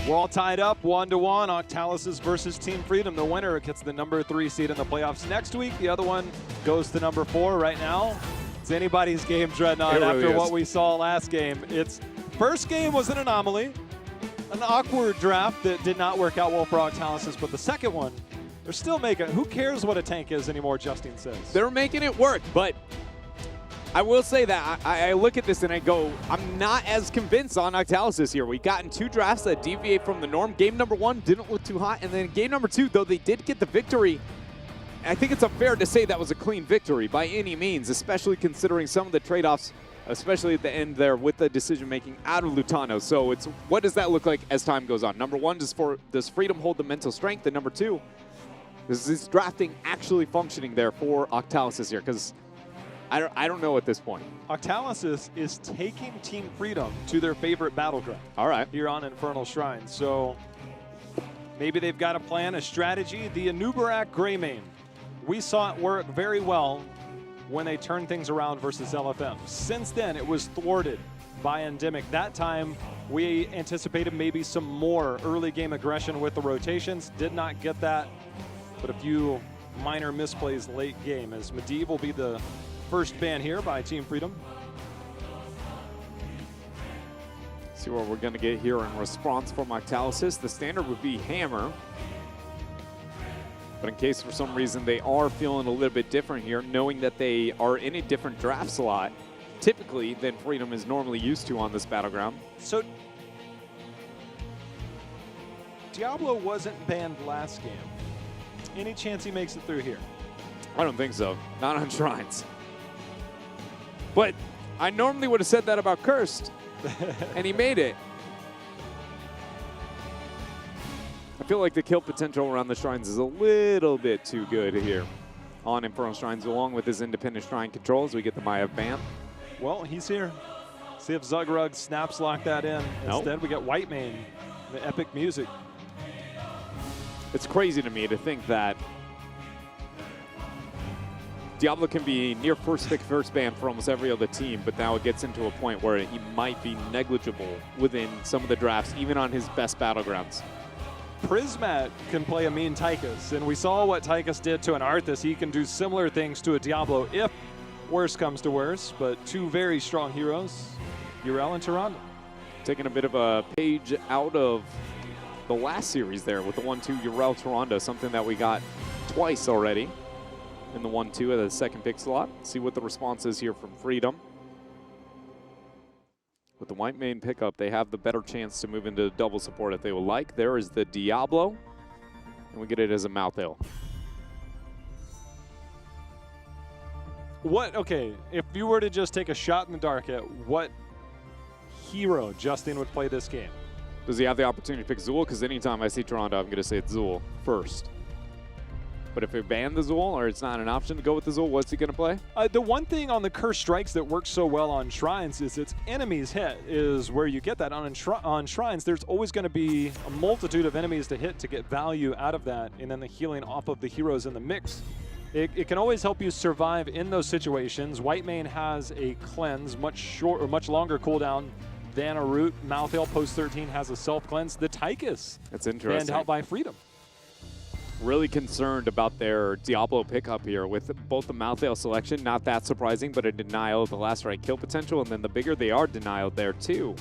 We're all tied up 1-1. Octalysis versus Team Freedom. The winner gets the number 3 seed in the playoffs next week. The other one goes to number 4 right now. It's anybody's game, Dreadnought, really after is. what we saw last game. Its first game was an anomaly, an awkward draft that did not work out well for Octalysis, but the second one, they're still making it. Who cares what a tank is anymore, Justine says. They're making it work, but I will say that I look at this and I go, I'm not as convinced on Octalysis here. We've gotten 2 drafts that deviate from the norm. Game number 1 didn't look too hot, and then game number 2, though they did get the victory, I think it's unfair to say that was a clean victory by any means, especially considering some of the trade-offs, especially at the end there with the decision-making out of Lutano. So it's, what does that look like as time goes on? Number 1, does Freedom hold the mental strength? And number 2, is this drafting actually functioning there for Octalysis here? Because I don't know at this point. Octalysis is taking Team Freedom to their favorite battleground. All right. Here on Infernal Shrine. So maybe they've got a plan, a strategy. The Anubarak Greymane. We saw it work very well when they turned things around versus LFM. Since then, it was thwarted by Endemic. That time, we anticipated maybe some more early game aggression with the rotations. Did not get that, but a few minor misplays late game, as Medivh will be the first ban here by Team Freedom. See what we're going to get here in response from Octalysis. The standard would be Hammer. But in case for some reason they are feeling a little bit different here, knowing that they are in a different draft slot, typically, than Freedom is normally used to on this battleground. So Diablo wasn't banned last game. Any chance he makes it through here? I don't think so. Not on Shrines. But I normally would have said that about Cursed, and he made it. I feel like the kill potential around the Shrines is a little bit too good here on Infernal Shrines, along with his independent Shrine controls. We get the Maiev ban. Well, he's here. See if Zugrug snaps lock that in. Nope. Instead, we get Whitemane, the epic music. It's crazy to me to think that Diablo can be near first pick, first ban for almost every other team, but now it gets into a point where he might be negligible within some of the drafts, even on his best battlegrounds. Prismat can play a mean Tychus, and we saw what Tychus did to an Arthas. He can do similar things to a Diablo if worse comes to worse, but 2 very strong heroes, Yrel and Tyrande. Taking a bit of a page out of the last series there with the 1-2 Yrel Tyrande, something that we got twice already in the 1-2 at the second pick slot. See what the response is here from Freedom. With the Whitemane pickup, they have the better chance to move into double support if they would like. There is the Diablo, and we get it as a Malthael. Okay, if you were to just take a shot in the dark at what hero Justine would play this game? Does he have the opportunity to pick Zul? Because anytime I see Tyrande, I'm going to say it's Zul first. But if they ban the Zul, or it's not an option to go with the Zul, what's he going to play? The one thing on the Curse Strikes that works so well on Shrines is its enemies hit is where you get that. On Shrines, there's always going to be a multitude of enemies to hit to get value out of that, and then the healing off of the heroes in the mix. It can always help you survive in those situations. Whitemane has a cleanse, much longer cooldown than a root. Malthael post 13 has a self-cleanse. The Tychus That's interesting. banned out by Freedom. Really concerned about their Diablo pickup here with both the Malthael selection, not that surprising, but a denial of the last right kill potential, and then the bigger they are denial there too.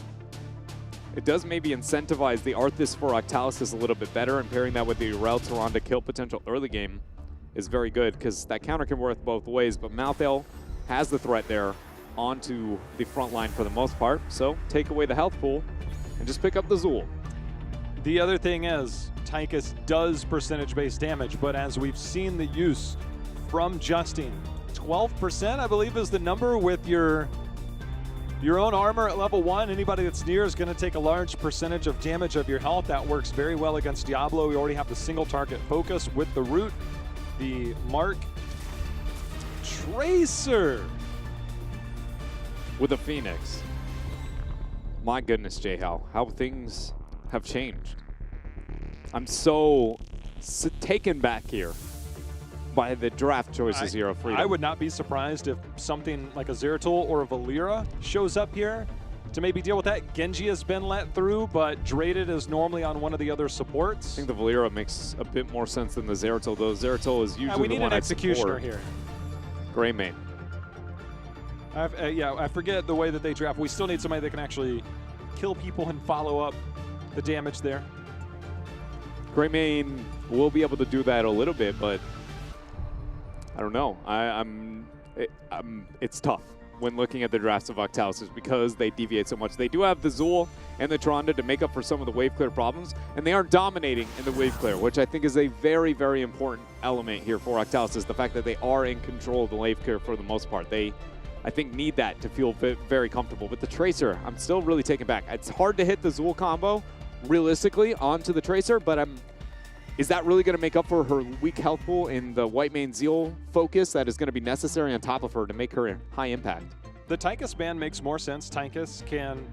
It does maybe incentivize the Arthas for Octalysis a little bit better, and pairing that with the Yrel Tyrande kill potential early game is very good, because that counter can work both ways, but Malthael has the threat there onto the front line for the most part, so take away the health pool and just pick up the Zul. The other thing is, Tychus does percentage-based damage, but as we've seen the use from Justine, 12% I believe is the number with your own armor at level 1. Anybody that's near is going to take a large percentage of damage of your health. That works very well against Diablo. We already have the single target focus with the root, the Mark Tracer with a Phoenix. My goodness, J-Hal, how things have changed. I'm so taken back here by the draft choices here of Freedom. I would not be surprised if something like a Zeratul or a Valera shows up here. to maybe deal with that. Genji has been let through, but Draded is normally on one of the other supports. I think the Valera makes a bit more sense than the Zeratul, though. Zeratul is usually we need the one an executioner here. Greymane. Yeah, I forget the way that they draft. We still need somebody that can actually kill people and follow up the damage there. Greymane will be able to do that a little bit, but I don't know. It's tough when looking at the drafts of Octalysis because they deviate so much. They do have the Zul and the Tyrande to make up for some of the wave clear problems, and they are dominating in the wave clear, which I think is a very, very important element here for Octalysis, the fact that they are in control of the wave clear for the most part. They, I think, need that to feel very comfortable. But the Tracer, I'm still really taken back. It's hard to hit the Zul combo realistically onto the Tracer, but is that really going to make up for her weak health pool in the Whitemane Zeal focus that is going to be necessary on top of her to make her high impact? The Tychus ban makes more sense. Tychus can,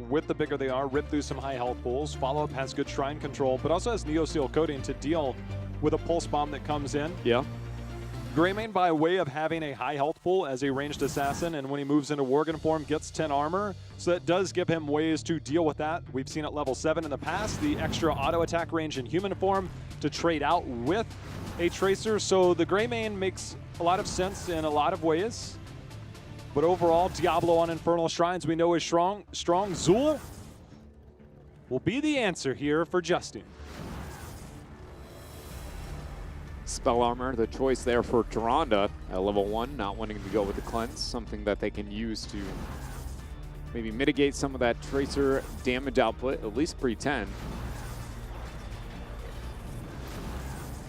with the bigger they are, rip through some high health pools. Follow-up has good shrine control, but also has Neo Seal coating to deal with a pulse bomb that comes in. Yeah. Greymane, by way of having a high health pool as a ranged assassin, and when he moves into Worgen form, gets 10 armor. So that does give him ways to deal with that. We've seen at level 7 in the past, the extra auto attack range in human form to trade out with a Tracer. So the Greymane makes a lot of sense in a lot of ways. But overall, Diablo on Infernal Shrines we know is strong. Zul will be the answer here for Justin. Spell armor, the choice there for Tyrande at level 1, not wanting to go with the cleanse, something that they can use to maybe mitigate some of that Tracer damage output, at least pre-10.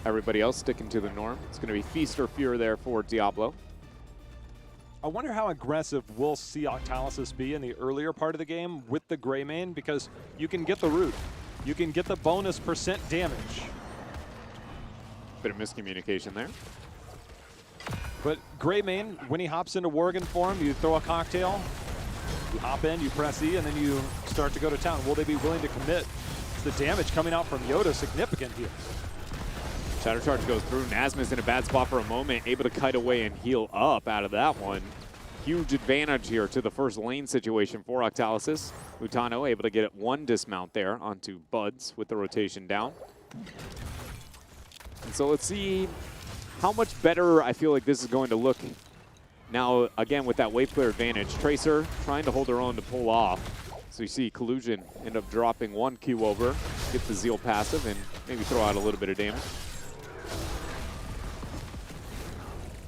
Everybody else sticking to the norm. It's going to be Feast or Fear there for Diablo. I wonder how aggressive we'll see Octalysis be in the earlier part of the game with the Greymane, because you can get the root. You can get the bonus % damage. Bit of miscommunication there. But Greymane, when he hops into Worgen form, you throw a cocktail, you hop in, you press E, and then you start to go to town. Will they be willing to commit? The damage coming out from Yoda significant here. Shadow Charge goes through. Nasmus in a bad spot for a moment, able to kite away and heal up out of that one. Huge advantage here to the first lane situation for Octalysis. Lutano able to get one dismount there onto Buds with the rotation down. And so let's see how much better I feel like this is going to look now, again, with that wave clear advantage. Tracer trying to hold her own to pull off. So you see Collusion end up dropping one Q over, get the Zeal passive, and maybe throw out a little bit of damage.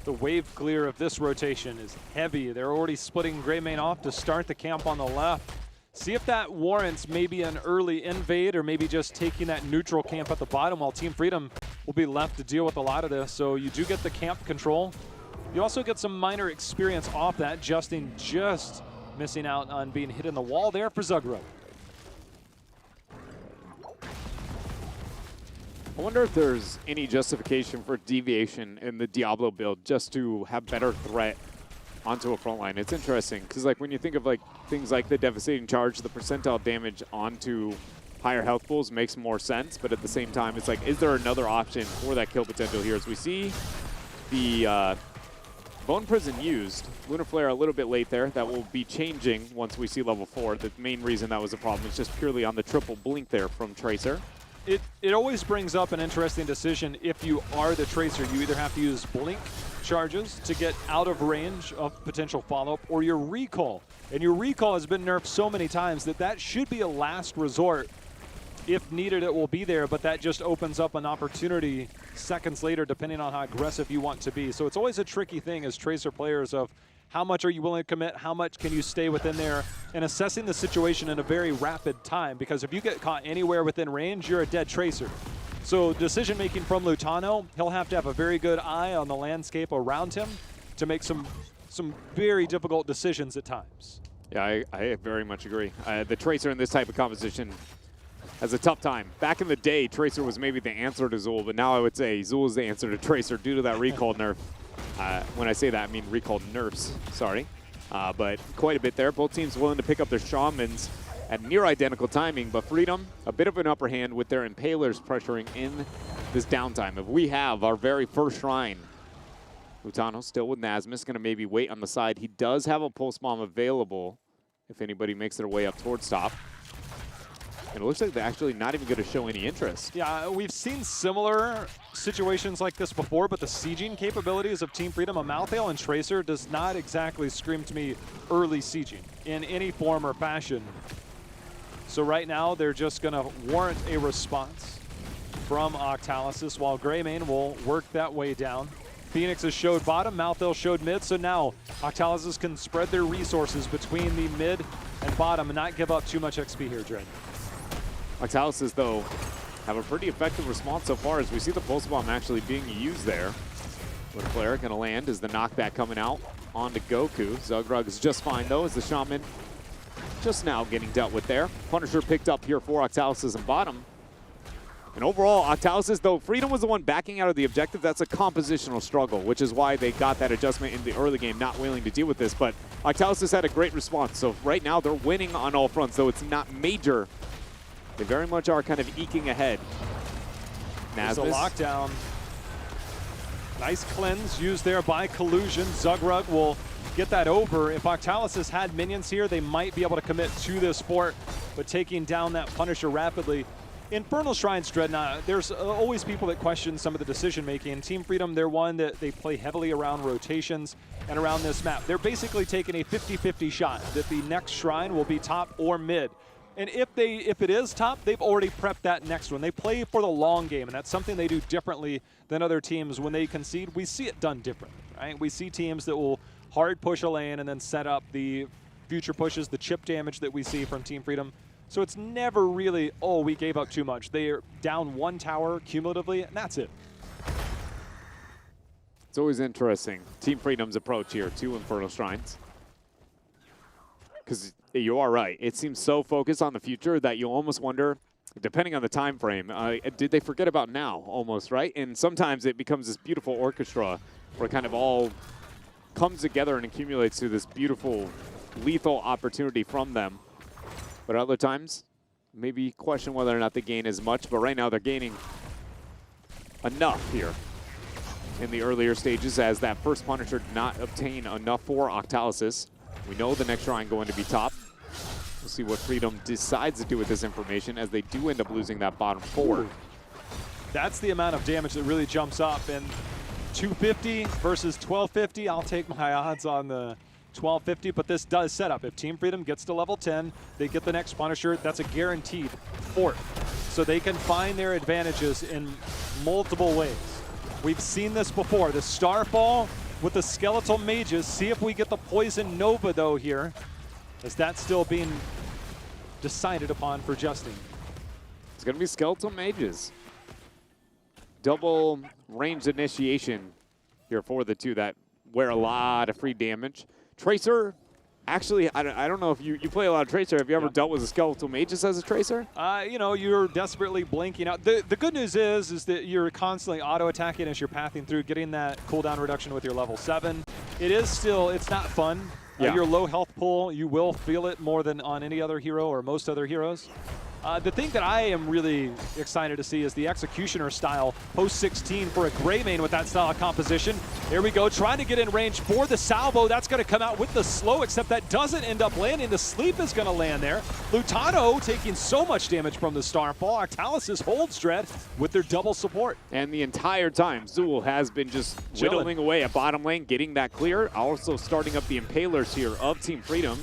The wave clear of this rotation is heavy. They're already splitting Greymane off to start the camp on the left. See if that warrants maybe an early invade or maybe just taking that neutral camp at the bottom while Team Freedom will be left to deal with a lot of this. So you do get the camp control. You also get some minor experience off that. Justin just missing out on being hit in the wall there for Zugro. I wonder if there's any justification for deviation in the Diablo build just to have better threat onto a front line. It's interesting because, like, when you think of like things like the Devastating Charge, the percentile damage onto higher health pools makes more sense, but at the same time, it's like, is there another option for that kill potential here? As we see the Bone Prison used, Lunar Flare a little bit late there. That will be changing once we see level 4. The main reason that was a problem is just purely on the triple blink there from Tracer. It always brings up an interesting decision. If you are the Tracer, you either have to use blink charges to get out of range of potential follow-up, or your recall. And your recall has been nerfed so many times that that should be a last resort. If needed, it will be there, but that just opens up an opportunity seconds later, depending on how aggressive you want to be. So it's always a tricky thing as Tracer players of how much are you willing to commit, how much can you stay within there, and assessing the situation in a very rapid time, because if you get caught anywhere within range, you're a dead Tracer. So decision-making from Lutano, he'll have to have a very good eye on the landscape around him to make some very difficult decisions at times. Yeah, I very much agree. The Tracer in this type of composition has a tough time. Back in the day, Tracer was maybe the answer to Zul, but now I would say Zul is the answer to Tracer due to that recall nerf. When I say that, I mean recall nerfs, sorry. But quite a bit there. Both teams willing to pick up their Shamans at near identical timing, but Freedom, a bit of an upper hand with their Impalers pressuring in this downtime. If we have our very first Shrine, Lutano still with Nasmus, going to maybe wait on the side. He does have a Pulse Bomb available if anybody makes their way up towards top. And it looks like they're actually not even going to show any interest. Yeah, we've seen similar situations like this before, but the sieging capabilities of Team Freedom, a Malthael and Tracer, does not exactly scream to me early sieging in any form or fashion. So right now, they're just going to warrant a response from Octalysis, while Greymane will work that way down. Phoenix has showed bottom, Malthael showed mid, so now Octalysis can spread their resources between the mid and bottom and not give up too much XP here, Dread. Octalysis, though, have a pretty effective response so far as we see the Pulse Bomb actually being used there. With Flare going to land is the knockback coming out onto Goku. Zugrug is just fine, though, as the Shaman just now getting dealt with there. Punisher picked up here for Octalysis and bottom. And overall, Octalysis, though Freedom was the one backing out of the objective, that's a compositional struggle, which is why they got that adjustment in the early game, not willing to deal with this. But Octalysis had a great response, so right now they're winning on all fronts, though it's not major. They very much are kind of eking ahead. There's a lockdown. Nice cleanse used there by Collusion. Zugrug will get that over. If Octalysis had minions here, they might be able to commit to this fort, but taking down that Punisher rapidly. Infernal Shrines, Dreadnought, there's always people that question some of the decision-making. Team Freedom, they're one that they play heavily around rotations and around this map. They're basically taking a 50-50 shot that the next shrine will be top or mid. And if it is top, they've already prepped that next one. They play for the long game, and that's something they do differently than other teams. When they concede, we see it done differently, right? We see teams that will hard push a lane and then set up the future pushes, the chip damage that we see from Team Freedom. So it's never really, oh, we gave up too much. They're down one tower cumulatively, and that's it. It's always interesting, Team Freedom's approach here to Infernal Shrines. Because you are right. It seems so focused on the future that you almost wonder, depending on the time frame, did they forget about now almost, right? And sometimes it becomes this beautiful orchestra where it kind of all comes together and accumulates to this beautiful, lethal opportunity from them. But other times, maybe question whether or not they gain as much. But right now, they're gaining enough here in the earlier stages, as that first Punisher did not obtain enough for Octalysis. We know the next shrine going to be top. We'll see what Freedom decides to do with this information, as they do end up losing that bottom four. That's the amount of damage that really jumps up. And 250 versus 1250, I'll take my odds on the 1250, but this does set up. If Team Freedom gets to level 10, they get the next Punisher. That's a guaranteed fort. So they can find their advantages in multiple ways. We've seen this before. The Starfall with the Skeletal Mages. See if we get the Poison Nova, though, here. Is that still being decided upon for Justin? It's going to be Skeletal Mages. Double ranged initiation here for the two that wear a lot of free damage. Tracer, actually, I don't know if you play a lot of Tracer. Have you ever dealt with a Skeletal Mages as a Tracer? You know, you're desperately blinking out. The good news is that you're constantly auto-attacking as you're pathing through, getting that cooldown reduction with your level 7. It is still, it's not fun. Your low health pool, you will feel it more than on any other hero or most other heroes. The thing that I am really excited to see is the Executioner style post-16 for a Greymane with that style of composition. Here we go, trying to get in range for the salvo. That's going to come out with the slow, except that doesn't end up landing. The sleep is going to land there. Lutano taking so much damage from the Starfall. Octalysis holds Dread with their double support. And the entire time, Zool has been just whittling away at bottom lane, getting that clear. Also starting up the Impalers here of Team Freedom.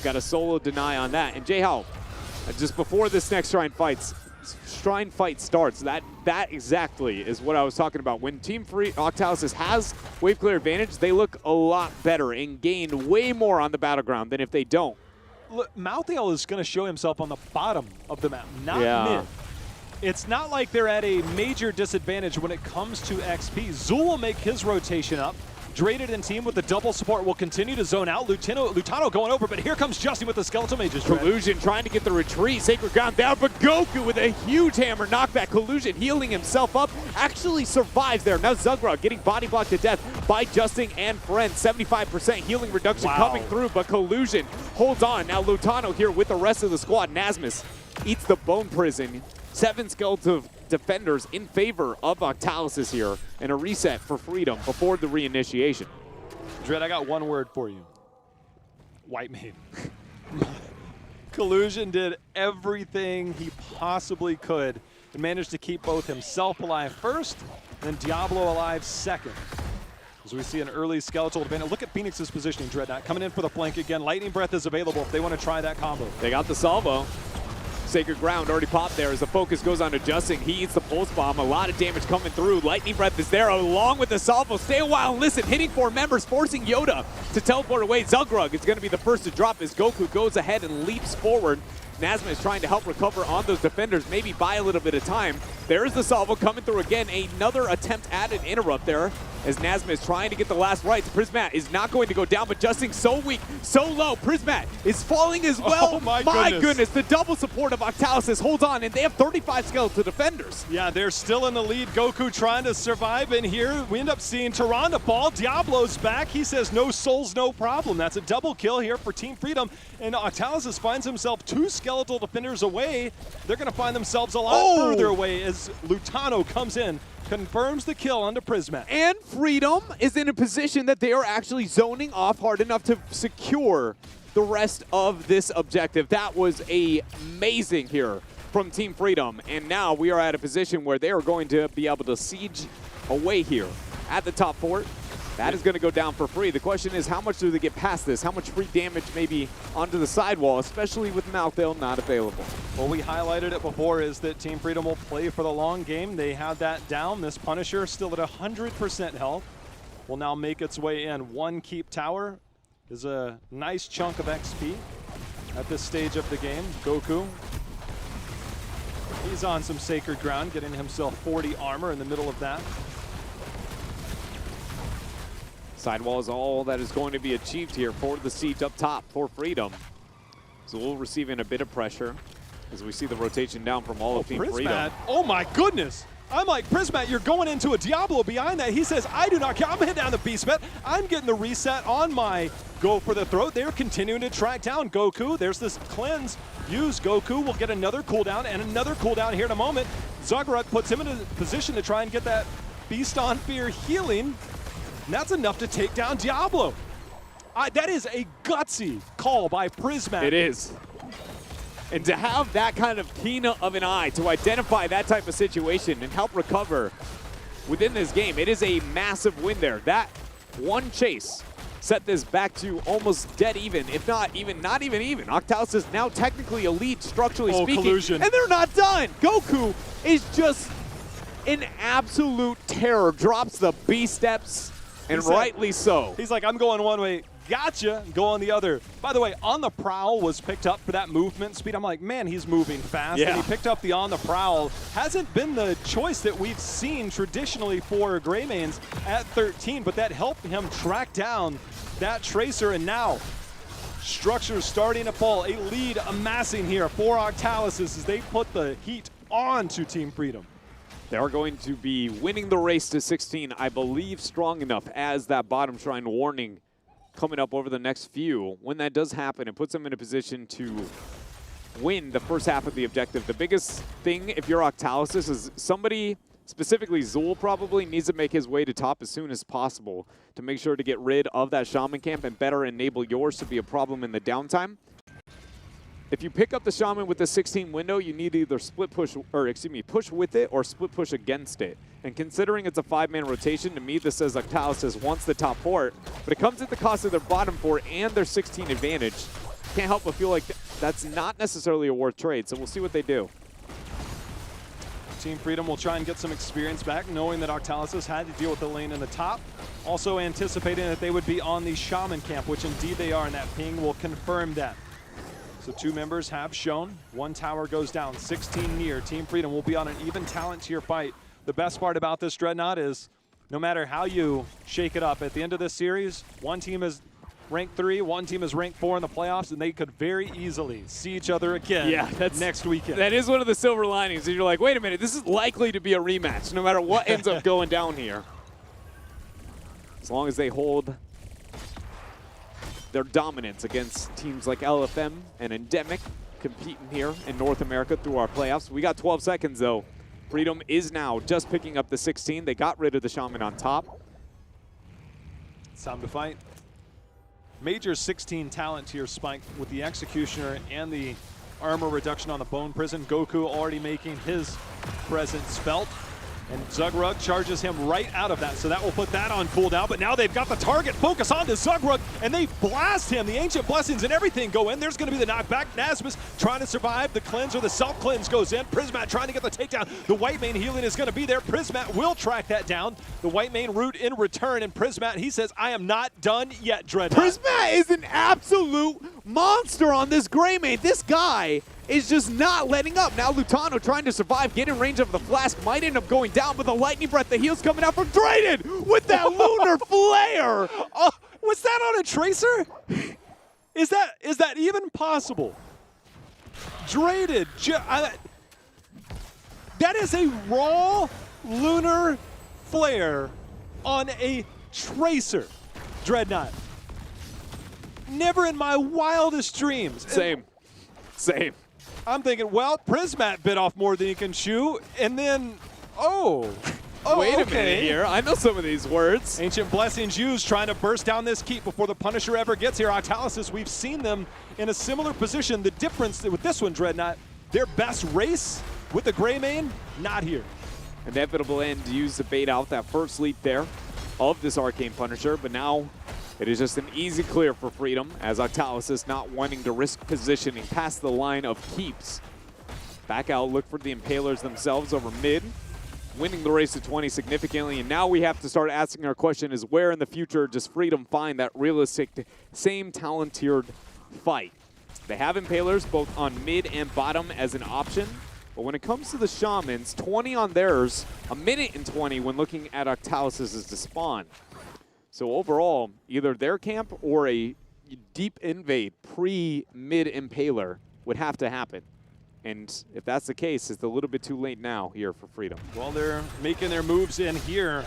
Got a solo deny on that. And J-How, just before this next shrine fight starts, that exactly is what I was talking about. When Team Octalysis has wave clear advantage, they look a lot better and gain way more on the battleground than if they don't. Look, Malthael is going to show himself on the bottom of the map, not mid. It's not like they're at a major disadvantage when it comes to XP. Zool will make his rotation up. Draded and team with the double support will continue to zone out. Lutano going over, but here comes Justin with the Skeletal Mages. Collusion trying to get the retreat. Sacred Ground down, but Goku with a huge hammer knockback. Collusion healing himself up. Actually survives there. Now Zugrug getting body blocked to death by Justin and Friend. 75% healing reduction coming through, but Collusion holds on. Now Lutano here with the rest of the squad. Nasmus eats the Bone Prison. 7 skeletal defenders in favor of Octalysis here, and a reset for Freedom before the reinitiation. Dread, I got one word for you. White Mane. Collusion did everything he possibly could and managed to keep both himself alive first and Diablo alive second. As we see an early skeletal advantage. Look at Phoenix's positioning, Dreadnought. Coming in for the flank again. Lightning Breath is available if they want to try that combo. They got the salvo. Sacred Ground already popped there as the focus goes on to Justin. He eats the pulse bomb. A lot of damage coming through. Lightning Breath is there along with the salvo. Stay a while and listen. Hitting 4 members, forcing Yoda to teleport away. Zugrug is going to be the first to drop as Goku goes ahead and leaps forward. Nazma is trying to help recover on those defenders, maybe buy a little bit of time. There is the salvo coming through again. Another attempt at an interrupt there as Nazma is trying to get the last rights. Prismat is not going to go down, but Justin so weak, so low. Prismat is falling as well. Oh my goodness. The double support of Octalysis holds on, and they have 35 skeletal defenders. Yeah, they're still in the lead. Goku trying to survive, and here we end up seeing Tyrande fall. Diablo's back. He says no souls, no problem. That's a double kill here for Team Freedom, and Octalysis finds himself 2 skeletal defenders away. They're going to find themselves a lot further away as Lutano comes in, confirms the kill onto Prismat. And Freedom is in a position that they are actually zoning off hard enough to secure the rest of this objective. That was amazing here from Team Freedom. And now we are at a position where they are going to be able to siege away here at the top fort. That is going to go down for free. The question is, how much do they get past this? How much free damage maybe onto the sidewall, especially with Malthael not available? Well, we highlighted it before, is that Team Freedom will play for the long game. They have that down. This Punisher still at 100% health will now make its way in. 1 keep tower is a nice chunk of XP at this stage of the game. Goku, he's on some sacred ground, getting himself 40 armor in the middle of that. Sidewall is all that is going to be achieved here for the siege up top for Freedom. Zul receiving a bit of pressure as we see the rotation down from all of Team Freedom. Oh my goodness! I'm like, Prismat, you're going into a Diablo behind that. He says, I do not care. I'm hitting down the beast met. I'm getting the reset on my go for the throat. They're continuing to track down Goku. There's this cleanse. Use Goku will get another cooldown and another cooldown here in a moment. Zugrug puts him in a position to try and get that Beast on Fear healing. And that's enough to take down Diablo. That is a gutsy call by Prismat. It is. And to have that kind of keen of an eye to identify that type of situation and help recover within this game, it is a massive win there. That one chase set this back to almost dead even, if not even even. Octalysis is now technically a lead, structurally speaking. Collusion. And they're not done. Goku is just in absolute terror. Drops the B steps. And rightly so. He's like, I'm going one way, gotcha, go on the other. By the way, On the Prowl was picked up for that movement speed. I'm like, man, he's moving fast. Yeah. And he picked up the On the Prowl. Hasn't been the choice that we've seen traditionally for Greymanes at 13, but that helped him track down that Tracer. And now, structure starting to fall. A lead amassing here for Octalysis as they put the heat on to Team Freedom. They are going to be winning the race to 16, I believe, strong enough as that bottom shrine warning coming up over the next few. When that does happen, it puts them in a position to win the first half of the objective. The biggest thing, if you're Octalysis, is somebody, specifically Zul, probably needs to make his way to top as soon as possible to make sure to get rid of that Shaman camp and better enable yours to be a problem in the downtime. If you pick up the Shaman with the 16 window, you need to either split push, or excuse me, push with it or split push against it. And considering it's a 5-man rotation, to me this says Octalysis wants the top fort, but it comes at the cost of their bottom fort and their 16 advantage. Can't help but feel like that's not necessarily a worth trade, so we'll see what they do. Team Freedom will try and get some experience back, knowing that Octalysis had to deal with the lane in the top. Also anticipating that they would be on the Shaman camp, which indeed they are, and that ping will confirm that. So 2 members have shown. 1 tower goes down, 16 near. Team Freedom will be on an even talent tier fight. The best part about this Dreadnought is no matter how you shake it up, at the end of this series, one team is ranked 3, one team is ranked 4 in the playoffs, and they could very easily see each other again next weekend. That is one of the silver linings. You're like, wait a minute, this is likely to be a rematch no matter what ends up going down here. As long as they hold their dominance against teams like LFM and Endemic competing here in North America through our playoffs. We got 12 seconds though. Freedom is now just picking up the 16. They got rid of the Shaman on top. It's time to fight. Major 16 talent tier spike with the Executioner and the armor reduction on the Bone Prison. Goku already making his presence felt. And Zugrug charges him right out of that, so that will put that on cooldown. But now they've got the target focus on to Zugrug, and they blast him. The Ancient Blessings and everything go in. There's going to be the knockback. Nasmus trying to survive. The cleanse or the self-cleanse goes in. Prismat trying to get the takedown. The White Mane healing is going to be there. Prismat will track that down. The White Mane root in return, and Prismat, he says, I am not done yet, Dreadnought. Prismat is an absolute monster on this Greymane. This guy is just not letting up. Now Lutano trying to survive, get in range of the flask, might end up going down, but the lightning breath, the heal's coming out from Drayden with that lunar flare. Oh, was that on a Tracer? Is that even possible? Drayden, that is a raw lunar flare on a Tracer, Dreadnought. Never in my wildest dreams. Same. I'm thinking, well, Prismat bit off more than he can chew, and then, wait a minute here. I know some of these words. Ancient Blessings used, trying to burst down this keep before the Punisher ever gets here. Octalysis, we've seen them in a similar position. The difference with this one, Dreadnought, their best race with the Greymane, not here. Inevitable end used to bait out that first leap there of this Arcane Punisher, but now it is just an easy clear for Freedom, as Octalysis not wanting to risk positioning past the line of keeps. Back out, look for the Impalers themselves over mid, winning the race to 20 significantly, and now we have to start asking our question is where in the future does Freedom find that realistic, same talent-tiered fight? They have Impalers both on mid and bottom as an option, but when it comes to the Shamans, 20 on theirs, a minute and 20 when looking at Octalysis' despawn. So overall, either their camp or a deep invade pre-mid Impaler would have to happen. And if that's the case, it's a little bit too late now here for Freedom. Well, they're making their moves in here.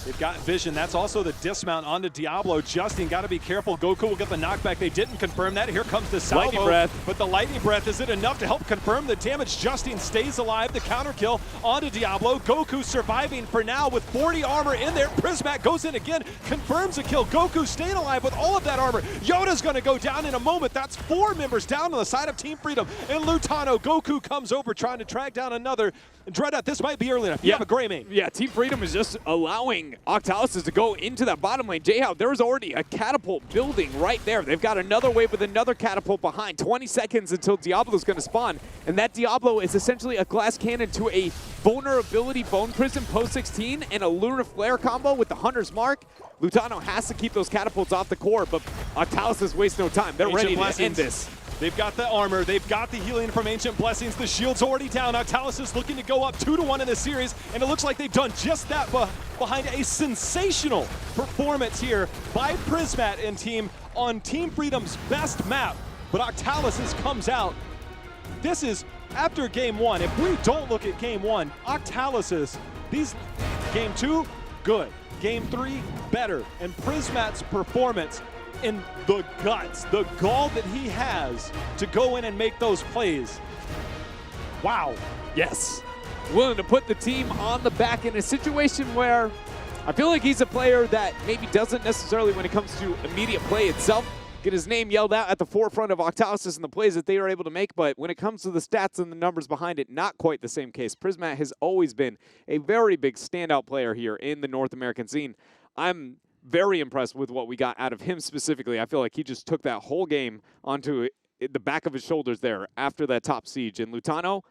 They've got vision. That's also the dismount onto Diablo. Justin, got to be careful. Goku will get the knockback. They didn't confirm that. Here comes the salvo. Lightning breath. But the lightning breath, is it enough to help confirm the damage? Justin stays alive. The counter kill onto Diablo. Goku surviving for now with 40 armor in there. Prismat goes in again, confirms a kill. Goku staying alive with all of that armor. Yoda's going to go down in a moment. That's 4 members down on the side of Team Freedom. And Lutano, Goku comes over trying to track down another. Dreadnought, this might be early enough. You have a Greymane. Yeah, Team Freedom is just allowing Octalysis to go into that bottom lane. J-How, there's already a catapult building right there. They've got another wave with another catapult behind. 20 seconds until Diablo's going to spawn. And that Diablo is essentially a glass cannon to a vulnerability Bone Prison post 16 and a Lunar Flare combo with the Hunter's Mark. Lutano has to keep those catapults off the core, but Octalysis wastes no time. They're ready to end this. They've got the armor, they've got the healing from Ancient Blessings, the shield's already down. Octalysis looking to go up 2-1 in the series, and it looks like they've done just that behind a sensational performance here by Prismat and team on Team Freedom's best map. But Octalysis comes out. This is after game 1. If we don't look at game 1, Octalysis, game 2, good. Game 3, better. And Prismat's performance in the guts, the gall that he has to go in and make those plays. Wow. Yes. Willing to put the team on the back in a situation where I feel like he's a player that maybe doesn't necessarily, when it comes to immediate play itself, get his name yelled out at the forefront of Octalysis and the plays that they are able to make, but when it comes to the stats and the numbers behind it, not quite the same case. Prismat has always been a very big standout player here in the North American scene. I'm very impressed with what we got out of him specifically. I feel like he just took that whole game onto the back of his shoulders there after that top siege. And Lutano,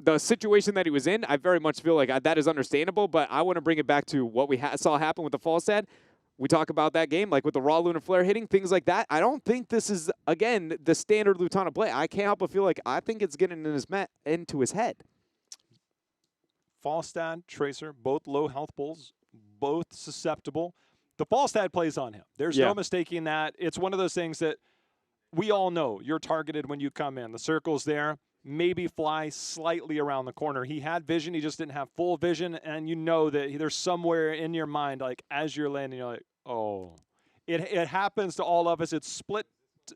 the situation that he was in, I very much feel like that is understandable, but I want to bring it back to what we saw happen with the Falstad. We talk about that game, like with the raw Lunar Flare hitting, things like that. I don't think this is, again, the standard Lutano play. I can't help but feel like I think it's getting into his head. Falstad, Tracer, both low health pools, both susceptible. The Falstad plays on him. There's no mistaking that. It's one of those things that we all know. You're targeted when you come in. The circle's there. Maybe fly slightly around the corner. He had vision. He just didn't have full vision. And you know that there's somewhere in your mind, like as you're landing, you're like, oh. It happens to all of us. It's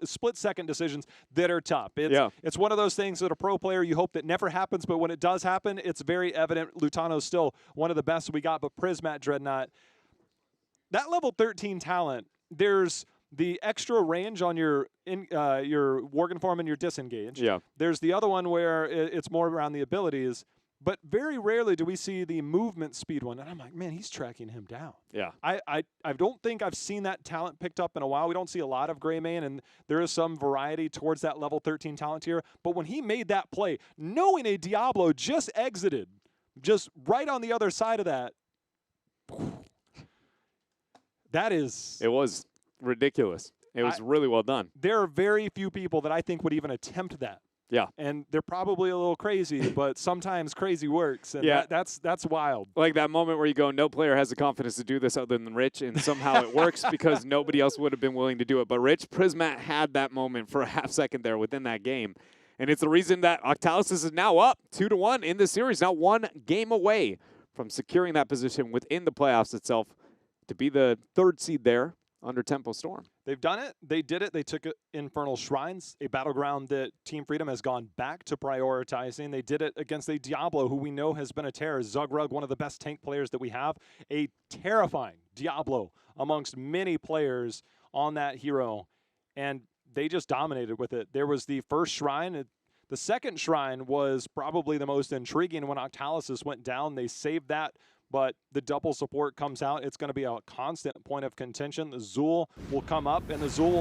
split-second decisions that are tough. It's one of those things that a pro player, you hope that never happens, but when it does happen, it's very evident. Lutano's still one of the best we got, but Prismat, Dreadnought, that level 13 talent there's the extra range on your Worgen form and your disengage. Yeah. There's the other one where it's more around the abilities. But very rarely do we see the movement speed one. And I'm like, man, he's tracking him down. Yeah. I don't think I've seen that talent picked up in a while. We don't see a lot of Greymane, and there is some variety towards that level 13 talent tier. But when he made that play, knowing a Diablo just exited, just right on the other side of that, that is... It was ridiculous. It was really well done. There are very few people that I think would even attempt that. Yeah. And they're probably a little crazy, but sometimes crazy works. And yeah. that's wild. Like that moment where you go, no player has the confidence to do this other than Rich, and somehow it works because nobody else would have been willing to do it. But Rich Prismat had that moment for a half second there within that game. And it's the reason that Octalysis is now up 2-1 in the series, now 1 game away from securing that position within the playoffs itself to be the 3rd seed there under Tempo Storm. They've done it. They did it. They took Infernal Shrines, a battleground that Team Freedom has gone back to prioritizing. They did it against a Diablo who we know has been a terror. Zugrug, one of the best tank players that we have. A terrifying Diablo amongst many players on that hero. And they just dominated with it. There was the first shrine. The second shrine was probably the most intriguing when Octalysis went down. They saved that. But the double support comes out. It's going to be a constant point of contention. The Zool will come up, and the Zool will